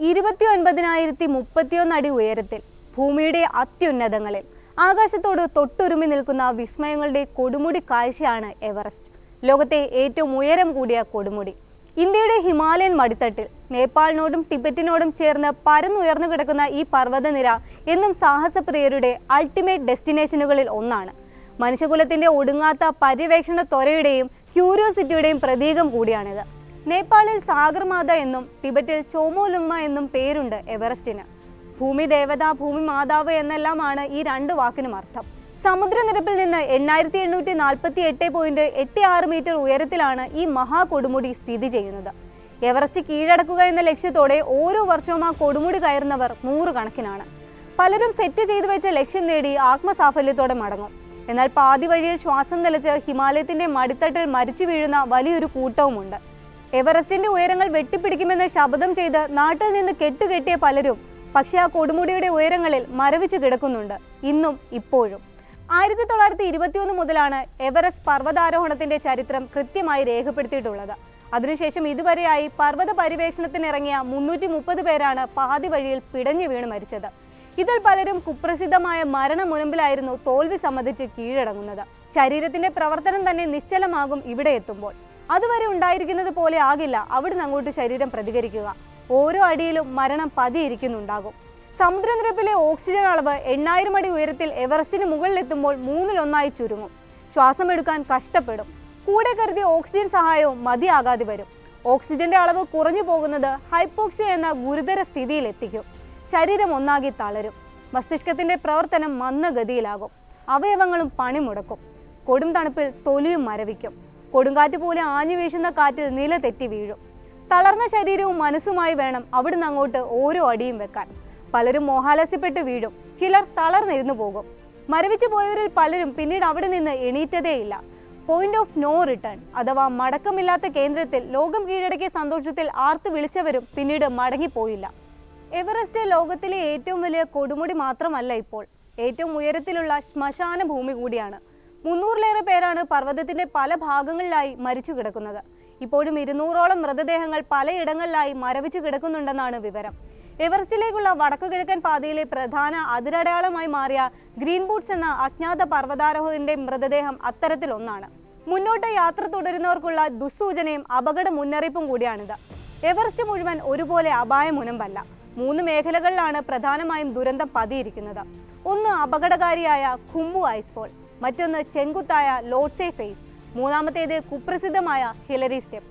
29,031 അടി ഉയരത്തിൽ ഭൂമിയുടെ അത്യുന്നതങ്ങളിൽ ആകാശത്തോട് തൊട്ടുരുമി നിൽക്കുന്ന വിസ്മയങ്ങളുടെ കൊടുമുടി കാഴ്ചയാണ് എവറസ്റ്റ്. ലോകത്തെ ഏറ്റവും ഉയരം കൂടിയ കൊടുമുടി. ഇന്ത്യയുടെ ഹിമാലയൻ മടിത്തട്ടിൽ നേപ്പാളിനോടും ടിബറ്റിനോടും ചേർന്ന് പരന്നുയർന്നു കിടക്കുന്ന ഈ പർവ്വതനിര എന്നും സാഹസപ്രിയരുടെ അൾട്ടിമേറ്റ് ഡെസ്റ്റിനേഷനുകളിൽ ഒന്നാണ്. മനുഷ്യകുലത്തിന്റെ ഒടുങ്ങാത്ത പര്യവേക്ഷണ ത്വരയുടെയും ക്യൂരിയോസിറ്റിയുടെയും പ്രതീകം കൂടിയാണിത്. നേപ്പാളിൽ സാഗർമാത എന്നും ടിബറ്റിൽ ചോമോലുങ്മ എന്നും പേരുണ്ട് എവറസ്റ്റിന്. ഭൂമി ദേവത, ഭൂമി മാതാവ് എന്നെല്ലാമാണ് ഈ രണ്ട് വാക്കിനും അർത്ഥം. സമുദ്രനിരപ്പിൽ നിന്ന് 8748.86 മീറ്റർ ഉയരത്തിലാണ് ഈ മഹാകൊടുമുടി സ്ഥിതി ചെയ്യുന്നത്. എവറസ്റ്റ് കീഴടക്കുക എന്ന ലക്ഷ്യത്തോടെ ഓരോ വർഷവും ആ കൊടുമുടി കയറുന്നവർ 100 കണക്കിനാണ്. പലരും സെറ്റ് ചെയ്തു വെച്ച ലക്ഷ്യം നേടി ആത്മസാഫല്യത്തോടെ മടങ്ങും. എന്നാൽ പാതി വഴിയിൽ ശ്വാസം നിലച്ച് ഹിമാലയത്തിന്റെ മടിത്തട്ടിൽ മരിച്ചു വീഴുന്ന വലിയൊരു കൂട്ടവുമുണ്ട്. എവറസ്റ്റിന്റെ ഉയരങ്ങൾ വെട്ടിപ്പിടിക്കുമെന്ന് ശപഥം ചെയ്ത് നാട്ടിൽ നിന്ന് കെട്ടുകെട്ടിയ പലരും പക്ഷെ ആ കൊടുമുടിയുടെ ഉയരങ്ങളിൽ മരവിച്ചു കിടക്കുന്നുണ്ട് ഇന്നും ഇപ്പോഴും. 1921 മുതലാണ് എവറസ്റ്റ് പർവ്വതാരോഹണത്തിന്റെ ചരിത്രം കൃത്യമായി രേഖപ്പെടുത്തിയിട്ടുള്ളത്. അതിനുശേഷം ഇതുവരെയായി പർവ്വത പര്യവേക്ഷണത്തിനിറങ്ങിയ 330 പേരാണ് പാതി വഴിയിൽ പിടഞ്ഞു വീണ് മരിച്ചത്. ഇതിൽ പലരും കുപ്രസിദ്ധമായ മരണമുനമ്പിലായിരുന്നു തോൽവി സമ്മതിച്ച് കീഴടങ്ങുന്നത്. ശരീരത്തിന്റെ പ്രവർത്തനം തന്നെ നിശ്ചലമാകും ഇവിടെ എത്തുമ്പോൾ. അതുവരെ ഉണ്ടായിരിക്കുന്നത് പോലെ ആകില്ല അവിടുന്ന് അങ്ങോട്ട് ശരീരം പ്രതികരിക്കുക. ഓരോ അടിയിലും മരണം പതിയിരിക്കുന്നുണ്ടാകും. സമുദ്രനിരപ്പിലെ ഓക്സിജൻ അളവ് 8000 അടി ഉയരത്തിൽ എവറസ്റ്റിന് മുകളിലെത്തുമ്പോൾ 1/3 ചുരുങ്ങും. ശ്വാസമെടുക്കാൻ കഷ്ടപ്പെടും. കൂടെ കരുതിയ ഓക്സിജൻ സഹായവും മതിയാകാതെ വരും. ഓക്സിജന്റെ അളവ് കുറഞ്ഞു പോകുന്നത് ഹൈപ്പോക്സിയ എന്ന ഗുരുതര സ്ഥിതിയിലെത്തിക്കും. ശരീരം ഒന്നാകെ തളരും. മസ്തിഷ്കത്തിന്റെ പ്രവർത്തനം മന്ദഗതിയിലാകും. അവയവങ്ങളും പണിമുടക്കും. കൊടും തണുപ്പിൽ തൊലിയും മരവിക്കും. കൊടുങ്കാറ്റ് പോലെ ആഞ്ഞു വീശുന്ന കാറ്റിൽ നില തെറ്റി വീഴും. തളർന്ന ശരീരവും മനസ്സുമായി വേണം അവിടുന്ന് അങ്ങോട്ട് ഓരോ അടിയും വെക്കാൻ. പലരും മോഹാലസ്യപ്പെട്ട് വീഴും. ചിലർ തളർന്നിരുന്നു പോകും. മരവിച്ചു പോയവരിൽ പലരും പിന്നീട് അവിടെ നിന്ന് എണീറ്റതേയില്ല. പോയിന്റ് ഓഫ് നോ റിട്ടേൺ അഥവാ മടക്കമില്ലാത്ത കേന്ദ്രത്തിൽ ലോകം കീഴടക്കിയ സന്തോഷത്തിൽ ആർത്തു വിളിച്ചവരും പിന്നീട് മടങ്ങിപ്പോയില്ല. എവറസ്റ്റ് ലോകത്തിലെ ഏറ്റവും വലിയ കൊടുമുടി മാത്രമല്ല, ഇപ്പോൾ ഏറ്റവും ഉയരത്തിലുള്ള ശ്മശാന ഭൂമി കൂടിയാണ്. 300-ലേറെ പേരാണ് പർവ്വതത്തിന്റെ പല ഭാഗങ്ങളിലായി മരിച്ചു കിടക്കുന്നത്. ഇപ്പോഴും 200ഓളം മൃതദേഹങ്ങൾ പലയിടങ്ങളിലായി മരവിച്ചു കിടക്കുന്നുണ്ടെന്നാണ് വിവരം. എവറസ്റ്റിലേക്കുള്ള വടക്കുകിഴക്കൻ പാതയിലെ പ്രധാന അതിരടയാളമായി മാറിയ ഗ്രീൻ ബൂട്ട്സ് എന്ന അജ്ഞാത പർവ്വതാരോഹകന്റെ മൃതദേഹം അത്തരത്തിലൊന്നാണ്. മുന്നോട്ട് യാത്ര തുടരുന്നവർക്കുള്ള ദുസ്സൂചനയും അപകട മുന്നറിയിപ്പും കൂടിയാണിത്. എവറസ്റ്റ് മുഴുവൻ ഒരുപോലെ അപായ മുനമ്പല്ല. 3 മേഖലകളിലാണ് പ്രധാനമായും ദുരന്തം പതിയിരിക്കുന്നത്. ഒന്ന് അപകടകാരിയായ ഖുംബു ഐസ്ഫോൾ, മറ്റൊന്ന് ചെങ്കുത്തായ ലോട്ട്സെ ഫേസ്, മൂന്നാമത്തേത് കുപ്രസിദ്ധമായ ഹിലരി സ്റ്റെപ്പ്.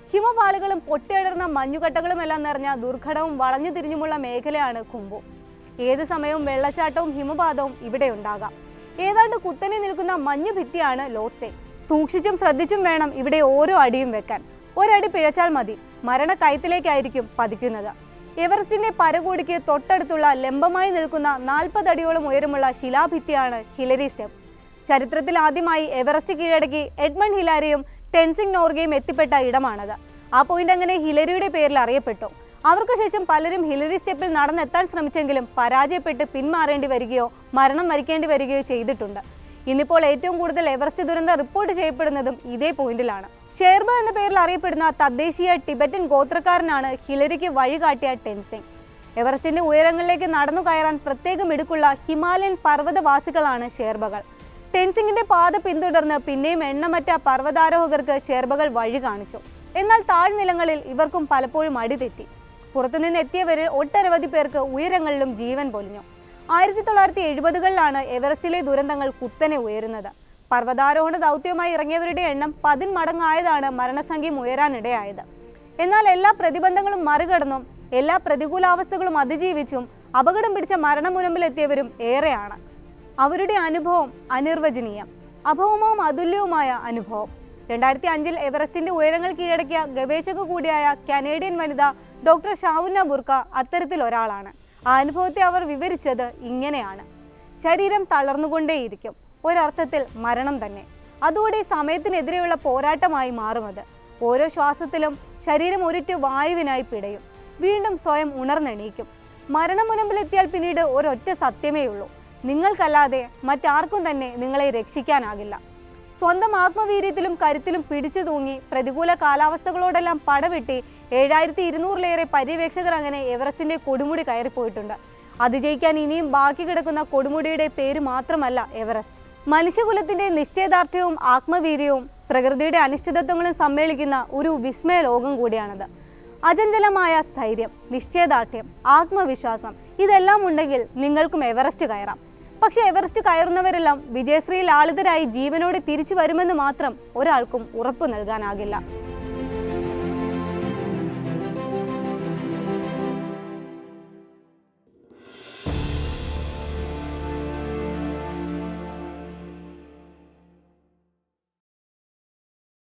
ഹിമപാളികളും പൊട്ടിയടർന്ന മഞ്ഞുകട്ടകളുമെല്ലാം നിറഞ്ഞ ദുർഘടവും വളഞ്ഞു തിരിഞ്ഞുമുള്ള മേഖലയാണ് ഖുംബു. ഏതു സമയവും വെള്ളച്ചാട്ടവും ഹിമപാതവും ഇവിടെ ഉണ്ടാകാം. ഏതാണ്ട് കുത്തനെ നിൽക്കുന്ന മഞ്ഞുഭിത്തിയാണ് ലോട്ട്സെ. സൂക്ഷിച്ചും ശ്രദ്ധിച്ചും വേണം ഇവിടെ ഓരോ അടിയും വെക്കാൻ. ഒരടി പിഴച്ചാൽ മതി, മരണക്കയത്തിലേക്കായിരിക്കും പതിക്കുന്നത്. എവറസ്റ്റിന്റെ പരകോടിക്ക് തൊട്ടടുത്തുള്ള ലംബമായി നിൽക്കുന്ന 40 അടിയോളം ഉയരമുള്ള ശിലാഭിത്തിയാണ് ഹിലരി സ്റ്റെപ്പ്. ചരിത്രത്തിൽ ആദ്യമായി എവറസ്റ്റ് കീഴടക്കി എഡ്മണ്ട് ഹിലാരിയും ടെൻസിംഗ് നോർഗയും എത്തിപ്പെട്ട ഇടമാണത്. ആ പോയിന്റ് അങ്ങനെ ഹിലരിയുടെ പേരിൽ അറിയപ്പെട്ടു. അവർക്ക് ശേഷം പലരും ഹിലരി സ്റ്റെപ്പിൽ നടന്നെത്താൻ ശ്രമിച്ചെങ്കിലും പരാജയപ്പെട്ട് പിന്മാറേണ്ടി വരികയോ മരണം വരിക്കേണ്ടി വരികയോ ചെയ്തിട്ടുണ്ട്. ഇന്നിപ്പോൾ ഏറ്റവും കൂടുതൽ എവറസ്റ്റ് ദുരന്തം റിപ്പോർട്ട് ചെയ്യപ്പെടുന്നതും ഇതേ പോയിന്റിലാണ്. ഷേർബ എന്ന പേരിൽ അറിയപ്പെടുന്ന തദ്ദേശീയ ടിബറ്റൻ ഗോത്രക്കാരനാണ് ഹിലരിക്ക് വഴികാട്ടിയ ടെൻസിംഗ്. എവറസ്റ്റിന്റെ ഉയരങ്ങളിലേക്ക് നടന്നു കയറാൻ പ്രത്യേകം മിടുക്കുള്ള ഹിമാലയൻ പർവ്വതവാസികളാണ് ഷേർബകൾ. ടെൻസിംഗിന്റെ പാത പിന്തുടർന്ന് പിന്നെയും എണ്ണമറ്റ പർവ്വതാരോഹകർക്ക് ഷേർബകൾ വഴി കാണിച്ചു. എന്നാൽ താഴ്നിലങ്ങളിൽ ഇവർക്കും പലപ്പോഴും അടിതെറ്റി. പുറത്തുനിന്ന് എത്തിയവരിൽ ഒട്ടനവധി പേർക്ക് ഉയരങ്ങളിലും ജീവൻ പൊലിഞ്ഞു. 1970-കളിലാണ് എവറസ്റ്റിലെ ദുരന്തങ്ങൾ കുത്തനെ ഉയരുന്നത്. പർവ്വതാരോഹണ ദൗത്യവുമായി ഇറങ്ങിയവരുടെ എണ്ണം 10 മടങ്ങായതാണ് മരണസംഖ്യ ഉയരാനിടയായത്. എന്നാൽ എല്ലാ പ്രതിബന്ധങ്ങളും മറികടന്നും എല്ലാ പ്രതികൂലാവസ്ഥകളും അതിജീവിച്ചും അപകടം പിടിച്ച മരണമുനമ്പിലെത്തിയവരും ഏറെയാണ്. അവരുടെ അനുഭവം അനിർവചനീയം, അഭൗമവും അതുല്യവുമായ അനുഭവം. 2005-ൽ എവറസ്റ്റിന്റെ ഉയരങ്ങൾ കീഴടക്കിയ ഗവേഷക കൂടിയായ കനേഡിയൻ വനിത ഡോക്ടർ ഷാവുന്ന ബുർക്ക അത്തരത്തിൽ ഒരാളാണ്. ആ അനുഭവത്തെ അവർ വിവരിച്ചത് ഇങ്ങനെയാണ്: ശരീരം തളർന്നുകൊണ്ടേയിരിക്കും, ഒരർത്ഥത്തിൽ മരണം തന്നെ. അതോടെ സമയത്തിനെതിരെയുള്ള പോരാട്ടമായി മാറുമത്. ഓരോ ശ്വാസത്തിലും ശരീരം ഒരിറ്റു വായുവിനായി പിടയും, വീണ്ടും സ്വയം ഉണർന്നെണീക്കും. മരണമുനമ്പിലെത്തിയാൽ പിന്നീട് ഒരൊറ്റ സത്യമേ ഉള്ളൂ: നിങ്ങൾക്കല്ലാതെ മറ്റാർക്കും തന്നെ നിങ്ങളെ രക്ഷിക്കാനാകില്ല. സ്വന്തം ആത്മവീര്യത്തിലും കരുത്തിലും പിടിച്ചു തൂങ്ങി പ്രതികൂല കാലാവസ്ഥകളോടെല്ലാം പടവെട്ടി 7200-ലേറെ പര്യവേക്ഷകർ അങ്ങനെ എവറസ്റ്റിന്റെ കൊടുമുടി കയറിപ്പോയിട്ടുണ്ട്. അതിജയിക്കാൻ ഇനിയും ബാക്കി കിടക്കുന്ന കൊടുമുടിയുടെ പേര് മാത്രമല്ല എവറസ്റ്റ്. മനുഷ്യകുലത്തിന്റെ നിശ്ചയദാർഢ്യവും ആത്മവീര്യവും പ്രകൃതിയുടെ അനിശ്ചിതത്വങ്ങളും സമ്മേളിക്കുന്ന ഒരു വിസ്മയ ലോകം കൂടിയാണത്. അചഞ്ചലമായ സ്ഥൈര്യം, നിശ്ചയദാർഢ്യം, ആത്മവിശ്വാസം ഇതെല്ലാം ഉണ്ടെങ്കിൽ നിങ്ങൾക്കും എവറസ്റ്റ് കയറാം. പക്ഷെ എവറസ്റ്റ് കയറുന്നവരെല്ലാം വിജയശ്രീ ലാളിതരായി ജീവനോടെ തിരിച്ചു വരുമെന്ന് മാത്രം ഒരാൾക്കും ഉറപ്പു നൽകാനാകില്ല.